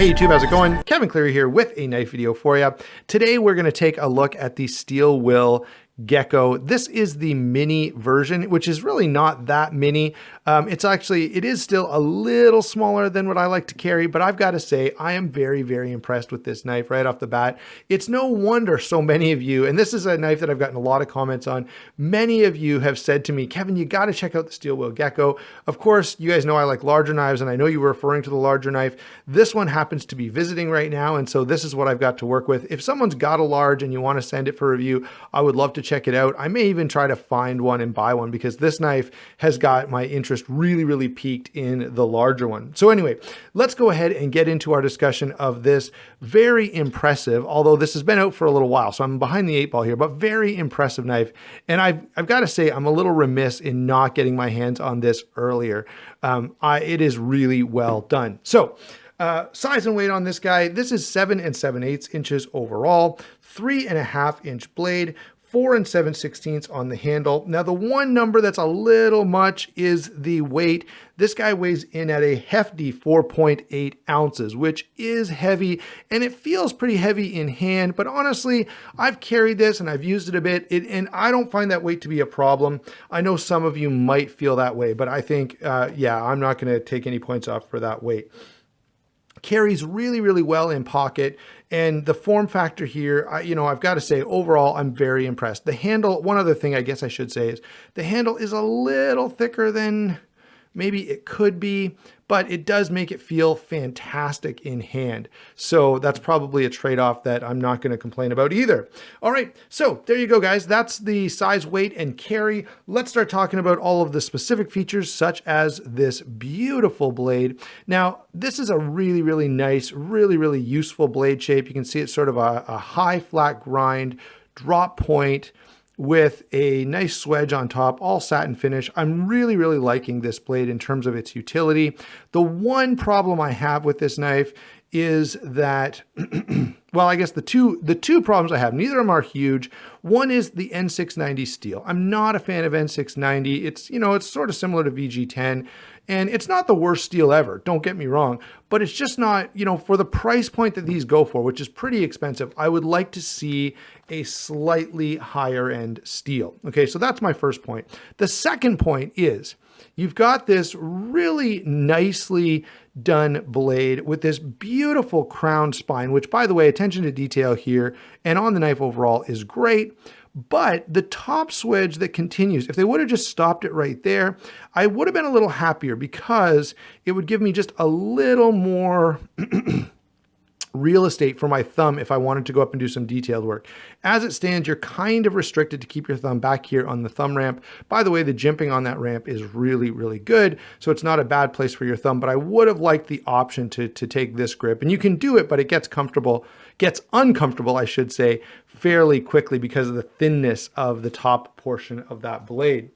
Hey YouTube, how's it going? Kevin Cleary here with a knife video for you. Today we're going to take a look at the Steel Will Gekko. This is the mini version, which is really not that mini. It is still a little smaller than what I like to carry, but I've got to say I am very, very impressed with this knife right off the bat. It's no wonder so many of you, and this is a knife that I've gotten a lot of comments on, many of you have said to me, Kevin, you got to check out the Steel Will Gekko. Of course, you guys know I like larger knives, and I know you were referring to the larger knife. This one happens to be visiting right now, and so this is what I've got to work with. If someone's got a large and you want to send it for review, I would love to check it out. I may even try to find one and buy one because this knife has got my interest really, really peaked in the larger one. So anyway, let's go ahead and get into our discussion of this very impressive, although this has been out for a little while, so I'm behind the 8 ball here, but very impressive knife. And I've got to say, I'm a little remiss in not getting my hands on this earlier. It is really well done. So size and weight on this guy, this is 7 7/8 inches overall, 3.5 inch blade, 4 7/16 on the handle. Now the one number that's a little much is the weight. This guy weighs in at a hefty 4.8 ounces, which is heavy, and it feels pretty heavy in hand, but honestly, I've carried this and I've used it a bit, and I don't find that weight to be a problem. I know some of you might feel that way, but I think, yeah, I'm not gonna take any points off for that weight. Carries really, really well in pocket, and the form factor here, I've got to say, overall, I'm very impressed. The handle, one other thing I guess I should say is the handle is a little thicker than maybe it could be, but it does make it feel fantastic in hand. So that's probably a trade-off that I'm not going to complain about either. All right, so there you go, guys. That's the size, weight, and carry. Let's start talking about all of the specific features, such as this beautiful blade. Now, this is a really, really nice, really, really useful blade shape. You can see it's sort of a high flat grind, drop point, with a nice swedge on top, all satin finish. I'm really, really liking this blade in terms of its utility. The one problem I have with this knife is that, well, I guess the two problems I have, neither of them are huge. One is the N690 Steel. I'm not a fan of N690. It's sort of similar to VG10, and it's not the worst steel ever, don't get me wrong, but it's just not, for the price point that these go for, which is pretty expensive, I would like to see a slightly higher end steel. Okay, so that's my first point. The second point is, you've got this really nicely done blade with this beautiful crown spine, which, by the way, attention to detail here and on the knife overall is great. But the top swedge that continues, if they would have just stopped it right there, I would have been a little happier because it would give me just a little more real estate for my thumb if I wanted to go up and do some detailed work. As it stands, you're kind of restricted to keep your thumb back here on the thumb ramp. By the way, the jimping on that ramp is really, really good, so it's not a bad place for your thumb, but I would have liked the option to take this grip. And you can do it, but it gets uncomfortable, I should say, fairly quickly because of the thinness of the top portion of that blade.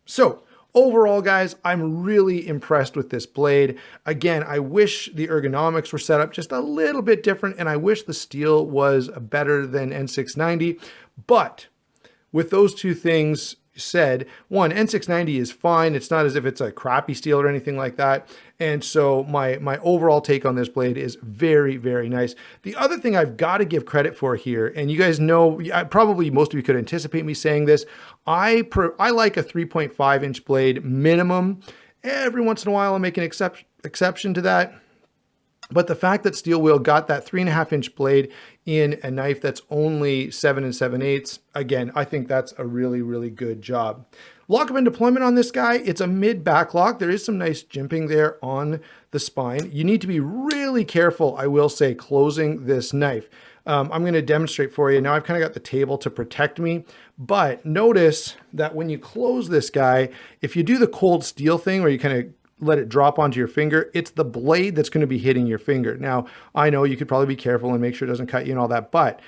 So overall, guys, I'm really impressed with this blade. Again, I wish the ergonomics were set up just a little bit different, and I wish the steel was better than N690. But with those two things said, one, N690 is fine. It's not as if it's a crappy steel or anything like that. And so my overall take on this blade is very, very nice. The other thing I've got to give credit for here, and you guys know, probably most of you could anticipate me saying this, I like a 3.5 inch blade minimum. Every once in a while I'll make an exception to that. But the fact that Steel Will got that 3.5 inch blade in a knife that's only 7 7/8, again, I think that's a really, really good job. Lockup and deployment on this guy, it's a mid back lock. There is some nice jimping there on the spine. You need to be really careful, I will say, closing this knife. I'm going to demonstrate for you. Now I've kind of got the table to protect me, but notice that when you close this guy, if you do the cold steel thing where you kind of let it drop onto your finger, it's the blade that's going to be hitting your finger. Now, I know you could probably be careful and make sure it doesn't cut you and all that, but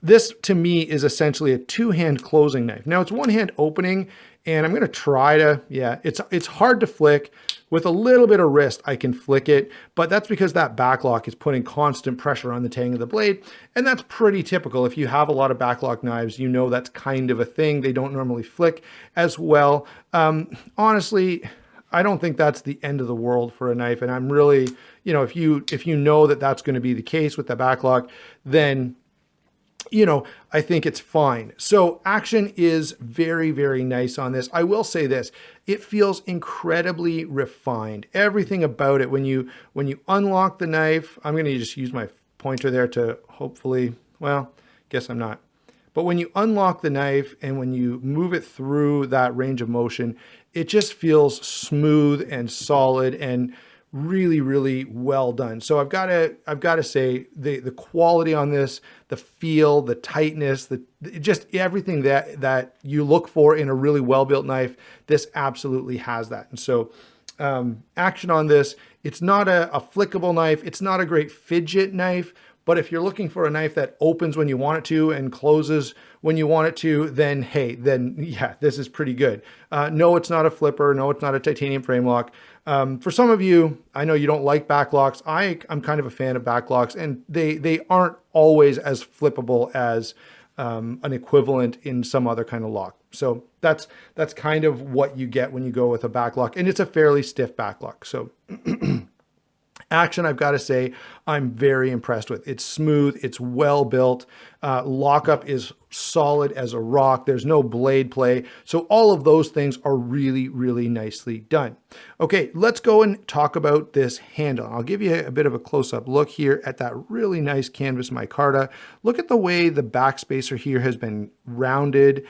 this to me is essentially a two-hand closing knife. Now it's one-hand opening, and I'm going to try to, yeah, it's hard to flick. With a little bit of wrist, I can flick it, but that's because that backlock is putting constant pressure on the tang of the blade, and that's pretty typical. If you have a lot of backlock knives, you know that's kind of a thing. They don't normally flick as well. Honestly, I don't think that's the end of the world for a knife. And I'm really, you know, if you know that that's going to be the case with the back lock, then, you know, I think it's fine. So action is very, very nice on this. I will say this, it feels incredibly refined. Everything about it, when you unlock the knife, I'm going to just use my pointer there to hopefully, well, guess I'm not. But when you unlock the knife and when you move it through that range of motion, it just feels smooth and solid and really, really well done. So I've got to say the quality on this, the feel, the tightness, just everything that you look for in a really well-built knife, this absolutely has that. And so action on this, it's not a flickable knife. It's not a great fidget knife. But if you're looking for a knife that opens when you want it to and closes when you want it to, then hey, then yeah, this is pretty good. No, it's not a flipper. No, it's not a titanium frame lock. For some of you, I know you don't like backlocks. I'm kind of a fan of backlocks, and they aren't always as flippable as an equivalent in some other kind of lock. So that's kind of what you get when you go with a backlock, and it's a fairly stiff backlock. So action, I've got to say, I'm very impressed with. It's smooth, it's well built. Lockup is solid as a rock. There's no blade play. So all of those things are really, really nicely done. Okay, let's go and talk about this handle. I'll give you a bit of a close-up look here at that really nice canvas micarta. Look at the way the back spacer here has been rounded,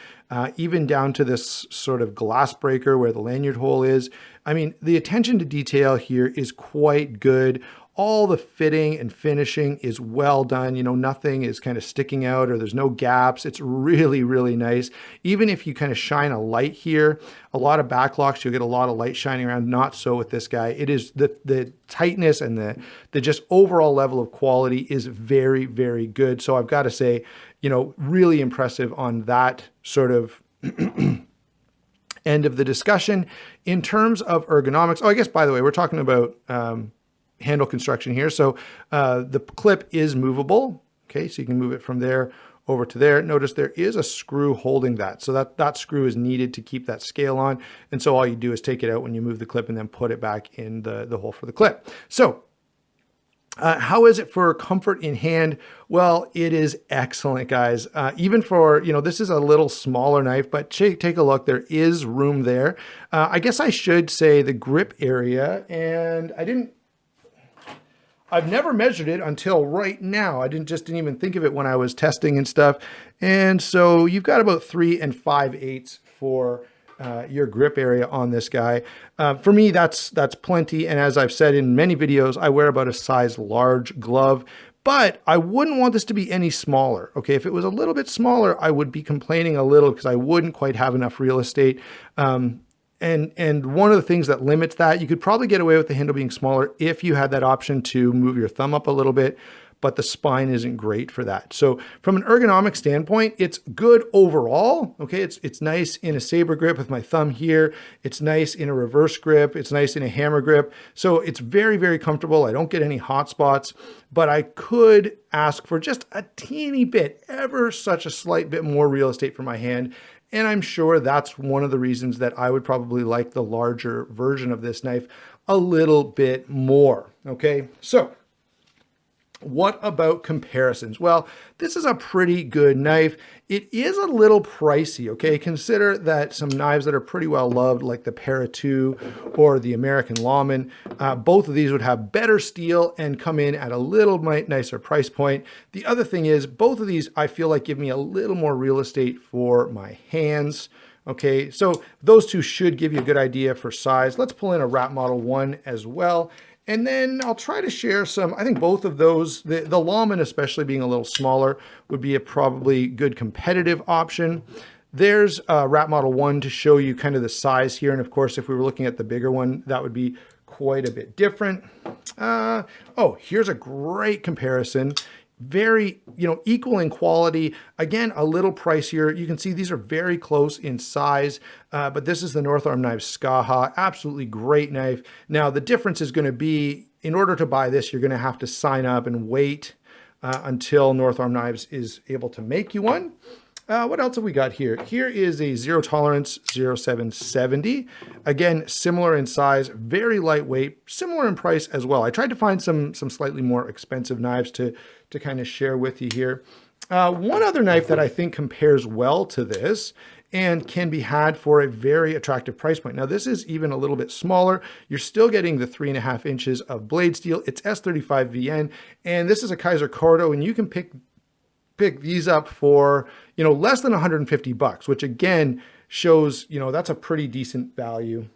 even down to this sort of glass breaker where the lanyard hole is. I mean, the attention to detail here is quite good. All the fitting and finishing is well done. You know, nothing is kind of sticking out or there's no gaps. It's really, really nice. Even if you kind of shine a light here, a lot of backlocks, you'll get a lot of light shining around. Not so with this guy. It is the tightness and the just overall level of quality is very, very good. So I've got to say, you know, really impressive on that sort of end of the discussion. In terms of ergonomics, oh, I guess, by the way, we're talking about handle construction here. So the clip is movable. Okay, so you can move it from there over to there. Notice there is a screw holding that. So that screw is needed to keep that scale on. And so all you do is take it out when you move the clip and then put it back in the hole for the clip. So how is it for comfort in hand? Well, it is excellent, guys. Even for, you know, this is a little smaller knife, but take a look. There is room there. I guess I should say the grip area, and I've never measured it until right now. I didn't even think of it when I was testing and stuff. And so you've got about 3 5/8 for your grip area on this guy. For me, that's plenty. And as I've said in many videos, I wear about a size large glove, but I wouldn't want this to be any smaller. Okay, if it was a little bit smaller, I would be complaining a little because I wouldn't quite have enough real estate. And one of the things that limits that, you could probably get away with the handle being smaller if you had that option to move your thumb up a little bit, but the spine isn't great for that. So from an ergonomic standpoint, it's good overall. Okay, it's nice in a saber grip with my thumb here. It's nice in a reverse grip. It's nice in a hammer grip. So it's very, very comfortable. I don't get any hot spots, but I could ask for just a teeny bit, ever such a slight bit more real estate for my hand. And I'm sure that's one of the reasons that I would probably like the larger version of this knife a little bit more. Okay, so what about comparisons? Well, this is a pretty good knife. It is a little pricey, okay? Consider that some knives that are pretty well loved, like the Para 2 or the American Lawman, both of these would have better steel and come in at a little nicer price point. The other thing is, both of these I feel like give me a little more real estate for my hands. Okay, so those two should give you a good idea for size. Let's pull in a Rat Model 1 as well. And then I'll try to share some, I think both of those, the Lawman especially being a little smaller would be a probably good competitive option. There's a Rat Model 1 to show you kind of the size here. And of course, if we were looking at the bigger one, that would be quite a bit different. Oh, here's a great comparison. Very, you know, equal in quality. Again, a little pricier. You can see these are very close in size, but this is the North Arm Knives Skaha. Absolutely great knife. Now, the difference is going to be, in order to buy this, you're going to have to sign up and wait until North Arm Knives is able to make you one. What else have we got here? Here is a zero tolerance 0770. Again, similar in size, very lightweight, similar in price as well. I tried to find some slightly more expensive knives to kind of share with you here. One other knife that I think compares well to this and can be had for a very attractive price point. Now, this is even a little bit smaller. You're still getting the 3.5 inches of blade steel. It's S35 VN, and this is a Kaiser Cordo, and you can pick these up for, you know, less than 150 bucks, which again shows, you know, that's a pretty decent value.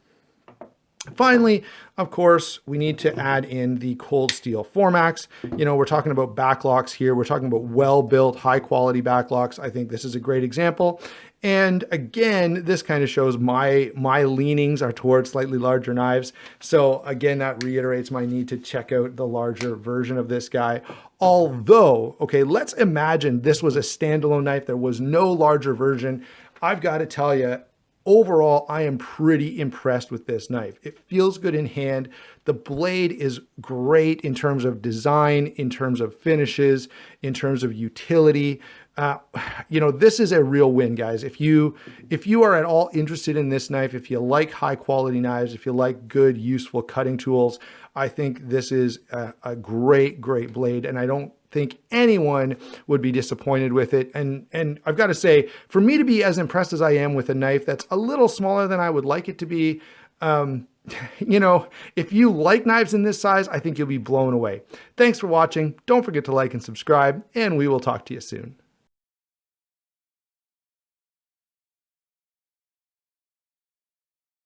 Finally, of course, we need to add in the cold steel Formax. You know, we're talking about backlocks here. We're talking about well-built, high-quality backlocks. I think this is a great example. And again, this kind of shows my leanings are towards slightly larger knives. So again, that reiterates my need to check out the larger version of this guy. Although, okay, let's imagine this was a standalone knife. There was no larger version. I've got to tell you, overall, I am pretty impressed with this knife. It feels good in hand. The blade is great in terms of design, in terms of finishes, in terms of utility. You know, this is a real win, guys. If you are at all interested in this knife, if you like high quality knives, if you like good, useful cutting tools, I think this is a great blade, and I don't think anyone would be disappointed with it. And I've got to say, for me to be as impressed as I am with a knife that's a little smaller than I would like it to be, you know, if you like knives in this size, I think you'll be blown away. Thanks for watching. Don't forget to like and subscribe, and we will talk to you soon.